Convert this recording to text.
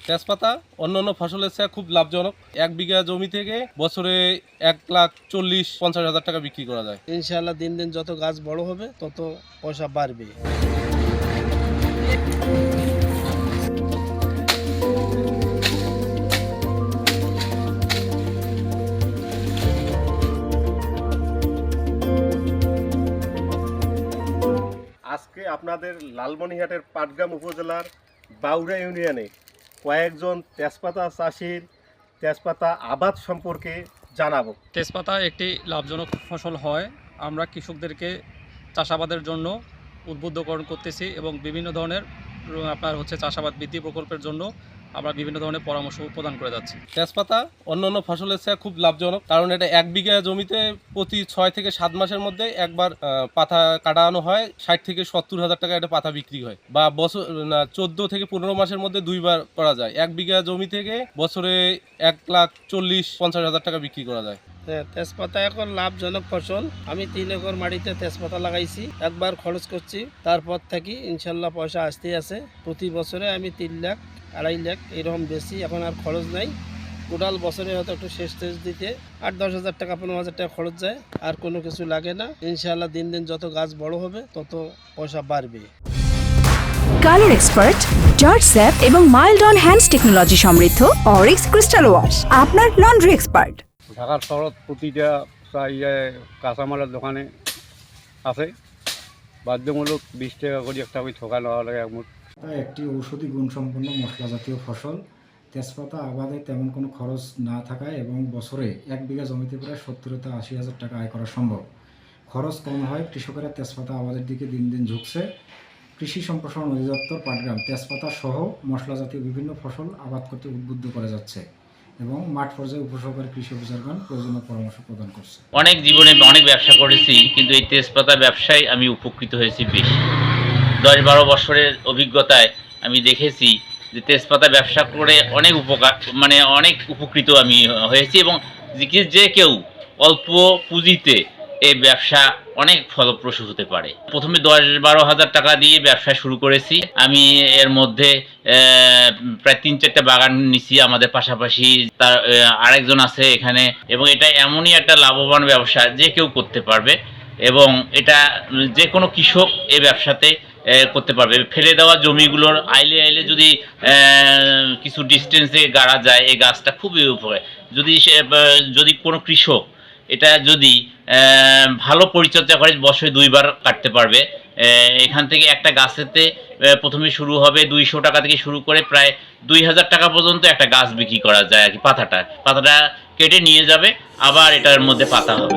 তেজপাতা অন্যান্য ফসলের চেয়ে খুব লাভজনক। 1 বিঘা জমি থেকে বছরে 1,40,50,000 টাকা বিক্রি করা যায়। ইনশাআল্লাহ দিন দিন যত গাছ বড় হবে তত পয়সা বাড়বে। আজকে আপনাদের লালমনিরহাটের পাটগ্রাম উপজেলার বাউড়া ইউনিয়নে কয়েকজন তেজপাতা চাষির তেজপাতা আবাদ সম্পর্কে জানাবো। তেজপাতা একটি লাভজনক ফসল হয়। আমরা কৃষকদেরকে চাষাবাদের জন্য উদ্বুদ্ধকরণ করতেছি এবং বিভিন্ন ধরনের চাষাবাদ বৃদ্ধি প্রকল্পের জন্য আমরা বিভিন্ন ধরনের পরামর্শ প্রদান করে যাচ্ছি। তেজপাতা অন্যান্য ফসলের চেয়ে খুব লাভজনক, কারণ এটা 1 বিঘা জমিতে প্রতি 6 থেকে 7 মাসের মধ্যে একবার পাতা কাটানো হয়। 60 থেকে 70,000 টাকা এটা পাতা বিক্রি হয়, বা বছর 14 থেকে 15 মাসের মধ্যে 2বার করা যায়। 1 বিঘা জমি থেকে বছরে 1,40,50,000 টাকা বিক্রি করা যায়। তেজপাতা এখন লাভজনক ফসল। আমি 3 একর মাটিতে তেজপাতা লাগাইছি, একবার খরচ করছি, তারপর থেকে ইনশাল্লাহ পয়সা আসতেই আছে। প্রতি বছরে আমি 3 লাখ 2.5 লাখ এরকম বেশি, এখন আর খরচ নাই। টোটাল বছরে হয়তো একটু শেষ দিতে 8-10 হাজার টাকা 15 হাজার টাকা খরচ যায়, আর কোনো কিছু লাগে না। ইনশাল্লাহ দিন দিন যত গাছ বড় হবে তত পয়সা বাড়বে। কালার এক্সপার্ট, জর্জ স্যাপ এবং মাইল্ড অন হ্যান্ডস টেকনোলজি সমৃদ্ধ অরিক্স ক্রিস্টাল ওয়াশ আপনার লন্ড্রি এক্সপার্ট। ঢাকার শহরত প্রতিটা প্রায় কাঁচামালের দোকানে আছে। বাধ্যমূলক 20 টাকা করে একটা ওই ঠোকা নেওয়া লাগে একমুঠ। একটি ঔষধি গুণসম্পন্ন মশলা জাতীয় ফসল। তেজপাতা আবাদে তেমন কোনো খরচ না থাকায় এবং বছরে 1 বিঘা জমিতে প্রায় 70 থেকে 80 হাজার টাকা আয় করা সম্ভব। খরচ কম হয়, কৃষকেরা তেজপাতা আবাদের দিকে দিন দিন ঝুঁকছে। কৃষি সম্প্রসারণ অধিদপ্তর পাটগ্রাম তেজপাতা সহ মশলা জাতীয় বিভিন্ন ফসল আবাদ করতে উদ্বুদ্ধ করে যাচ্ছে এবং মাঠ পর্যায়ে উপসহকারী কৃষি অফিসারগণ প্রয়োজনীয় পরামর্শ প্রদান করছে। অনেক জীবনে অনেক ব্যবসা করেছি, কিন্তু এই তেজপাতা ব্যবসায় আমি উপকৃত হয়েছি বেশি। 10-12 বছরের অভিজ্ঞতায় আমি দেখেছি যে তেজপাতা ব্যবসা করে অনেক অনেক উপকৃত আমি হয়েছি, এবং যে কেউ অল্প পুঁজিতে এই ব্যবসা অনেক ফলপ্রসূ হতে পারে। প্রথমে 10-12 হাজার টাকা দিয়ে ব্যবসা শুরু করেছি। আমি এর মধ্যে প্রায় 3-4টা বাগান নিছি আমাদের পাশাপাশি, তার আরেকজন আছে এখানে, এবং এটা এমনই একটা লাভবান ব্যবসা যে কেউ করতে পারবে, এবং এটা যে কোনো কৃষক এই ব্যবসাতে করতে পারবে। ফেলে দেওয়া জমিগুলোর আইলে যদি কিছু ডিস্টেন্সে গাড়া যায়, এই গাছটা খুবই উপকারী। যদি কোনো কৃষক এটা যদি ভালো পরিচর্যা করে বছরে 2বার কাটতে পারবে। এখান থেকে একটা গাছেতে প্রথমে শুরু হবে 200 টাকা থেকে শুরু করে প্রায় 2,000 টাকা পর্যন্ত একটা গাছ বিক্রি করা যায় আর কি। পাতাটা কেটে নিয়ে যাবে, আবার এটার মধ্যে পাতা হবে।